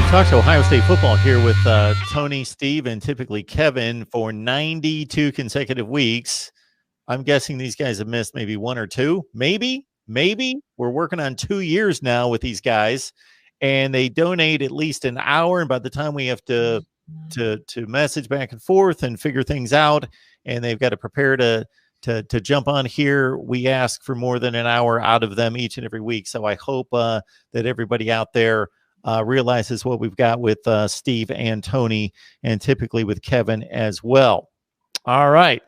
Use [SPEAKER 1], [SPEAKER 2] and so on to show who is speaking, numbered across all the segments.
[SPEAKER 1] Talk to Ohio State football here with Tony, Steve, and typically Kevin for 92 consecutive weeks. I'm guessing these guys have missed maybe one or two. Maybe. We're working on 2 years now with these guys, and they donate at least an hour. And by the time we have to message back and forth and figure things out, and they've got to prepare to jump on here, we ask for more than an hour out of them each and every week. So I hope that everybody out there realizes what we've got with Steve and Tony, and typically with Kevin as well. All right.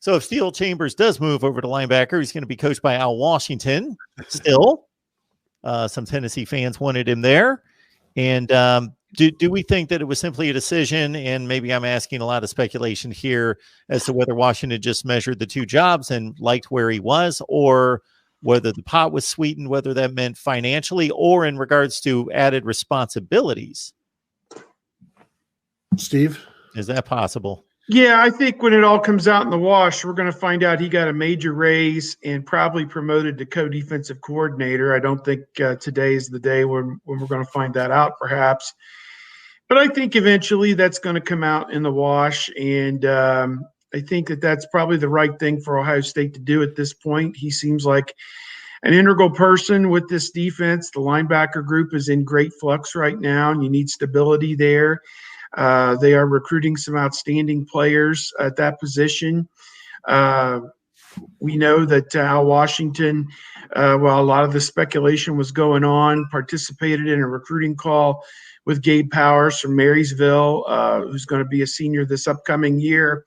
[SPEAKER 1] So if Steele Chambers does move over to linebacker, he's going to be coached by Al Washington still. Some Tennessee fans wanted him there. And do we think that it was simply a decision, and maybe I'm asking a lot of speculation here as to whether Washington just measured the two jobs and liked where he was, or whether the pot was sweetened, whether that meant financially or in regards to added responsibilities?
[SPEAKER 2] Steve?
[SPEAKER 1] Is that possible?
[SPEAKER 3] Yeah, I think when it all comes out in the wash, we're going to find out he got a major raise and probably promoted to co-defensive coordinator. I don't think today is the day when we're going to find that out, perhaps. But I think eventually that's going to come out in the wash, and I think that that's probably the right thing for Ohio State to do at this point. He seems like an integral person with this defense. The linebacker group is in great flux right now, and you need stability there. They are recruiting some outstanding players at that position. We know that Al Washington, while a lot of the speculation was going on, participated in a recruiting call with Gabe Powers from Marysville, who's going to be a senior this upcoming year,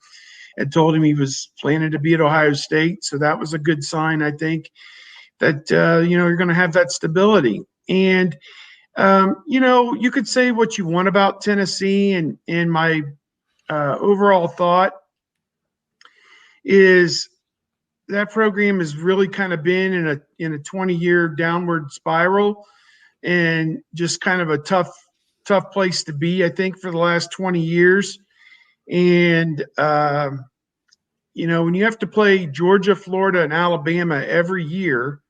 [SPEAKER 3] and told him he was planning to be at Ohio State. So that was a good sign, I think, that, you're going to have that stability. And you could say what you want about Tennessee, and my overall thought is that program has really kind of been in a 20-year downward spiral, and just kind of a tough place to be, I think, for the last 20 years. And when you have to play Georgia, Florida, and Alabama every year,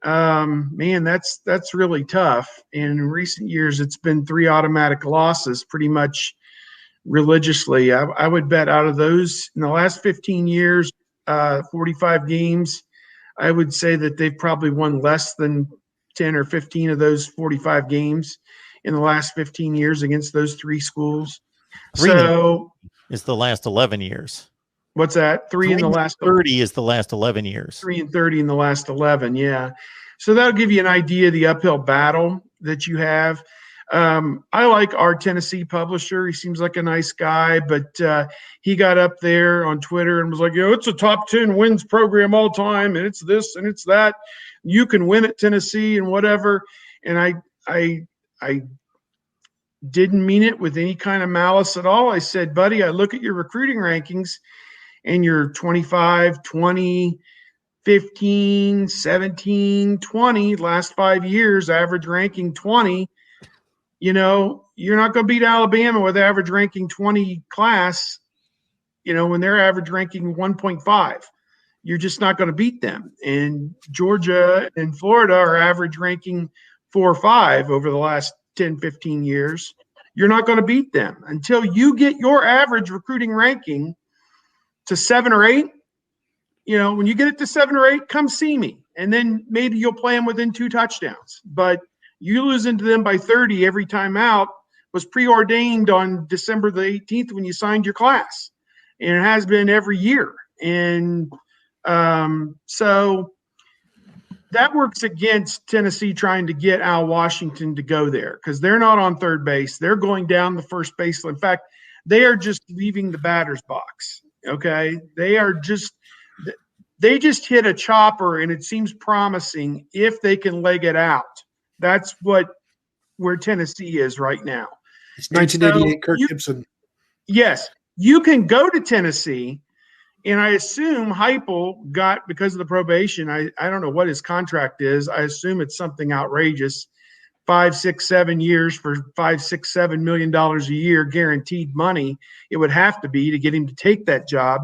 [SPEAKER 3] man, that's really tough. And in recent years, it's been 3 automatic losses pretty much religiously. I would bet out of those in the last 15 years, 45 games, I would say that they've probably won less than 10 or 15 of those 45 games in the last 15 years against those 3 schools. So
[SPEAKER 1] it's the last 11 years.
[SPEAKER 3] What's that? 3 in the last
[SPEAKER 1] 30 is the last 11 years.
[SPEAKER 3] 3 and 30 in the last 11. Yeah. So that'll give you an idea of the uphill battle that you have. I like our Tennessee publisher. He seems like a nice guy, but he got up there on Twitter and was like, it's a top 10 wins program all time, and it's this and it's that. You can win at Tennessee and whatever. And I didn't mean it with any kind of malice at all. I said, buddy, I look at your recruiting rankings, and you're 25, 20, 15, 17, 20, last 5 years, average ranking 20. You're not going to beat Alabama with average ranking 20 class, when they're average ranking 1.5. You're just not going to beat them. And Georgia and Florida are average ranking 4 or 5 over the last 10, 15 years. You're not going to beat them until you get your average recruiting ranking to 7 or 8. When you get it to 7 or 8, come see me, and then maybe you'll play them within 2 touchdowns. But you losing to them by 30 every time out was preordained on December the 18th when you signed your class, and it has been every year. And so that works against Tennessee trying to get Al Washington to go there, because they're not on third base. They're going down the first base. In fact, they are just leaving the batter's box. Okay. They just hit a chopper, and it seems promising if they can leg it out. That's where Tennessee is right now.
[SPEAKER 2] It's 1988 Kirk Gibson.
[SPEAKER 3] Yes. You can go to Tennessee, and I assume Heupel got, because of the probation, I don't know what his contract is. I assume it's something outrageous. 5, 6, 7 years for $5, $6, $7 million a year guaranteed money. It would have to be to get him to take that job.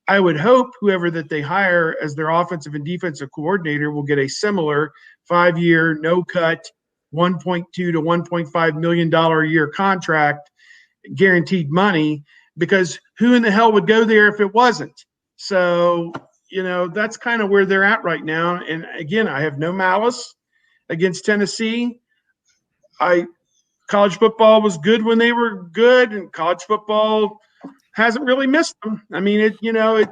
[SPEAKER 3] I would hope whoever that they hire as their offensive and defensive coordinator will get a similar 5-year, no-cut $1.2 to $1.5 million a year contract, guaranteed money, because who in the hell would go there if it wasn't? So, that's kind of where they're at right now. And again, I have no malice against Tennessee. College football was good when they were good, and college football hasn't really missed them. I mean,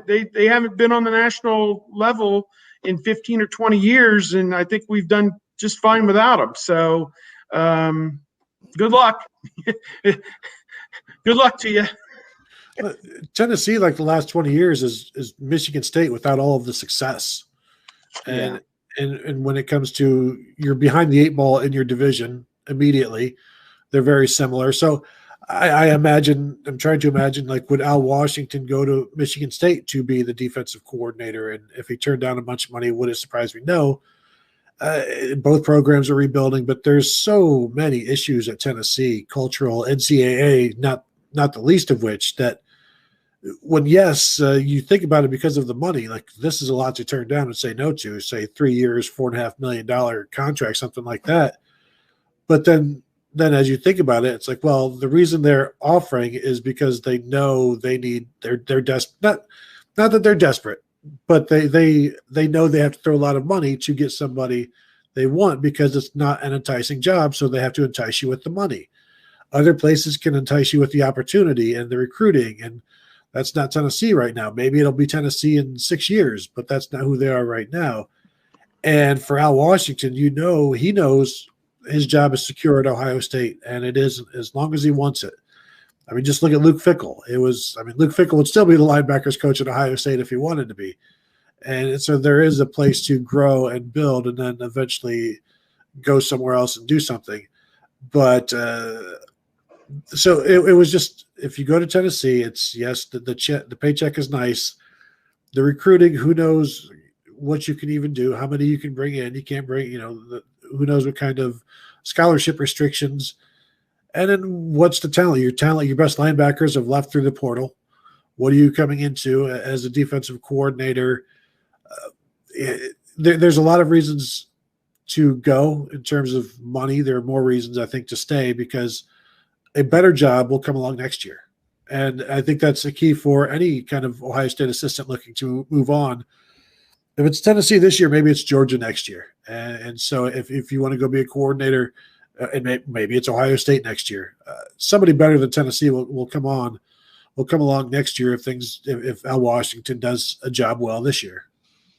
[SPEAKER 3] they haven't been on the national level in 15 or 20 years, and I think we've done just fine without them. So, good luck. Good luck to you.
[SPEAKER 2] Tennessee, like the last 20 years, is Michigan State without all of the success. And when it comes to you're behind the 8 ball in your division immediately, they're very similar. So I'm trying to imagine, like, would Al Washington go to Michigan State to be the defensive coordinator? And if he turned down a bunch of money, would it surprise me? No. Both programs are rebuilding, but there's so many issues at Tennessee, cultural, NCAA, not the least of which, that when, you think about it because of the money, like, this is a lot to turn down and say no to, say 3 years, $4.5 million contract, something like that. But then as you think about it, it's like, well, the reason they're offering is because they know they need, they're desperate. Not that they're desperate, but they know they have to throw a lot of money to get somebody they want, because it's not an enticing job. So they have to entice you with the money. Other places can entice you with the opportunity and the recruiting, and that's not Tennessee right now. Maybe it'll be Tennessee in 6 years, but that's not who they are right now. And for Al Washington, he knows his job is secure at Ohio State, and it is as long as he wants it. I mean, just look at Luke Fickell. Luke Fickell would still be the linebackers coach at Ohio State if he wanted to be. And so there is a place to grow and build, and then eventually go somewhere else and do something. But so it was just, if you go to Tennessee, it's the paycheck is nice. The recruiting, who knows what you can even do, how many you can bring in. You can't bring, who knows what kind of scholarship restrictions. And then what's the talent? Your best linebackers have left through the portal. What are you coming into as a defensive coordinator? There's a lot of reasons to go in terms of money. There are more reasons, I think, to stay, because a better job will come along next year. And I think that's the key for any kind of Ohio State assistant looking to move on. If it's Tennessee this year, maybe it's Georgia next year. And so if you want to go be a coordinator, and maybe it's Ohio State next year, somebody better than Tennessee will come along next year if Al Washington does a job well this year.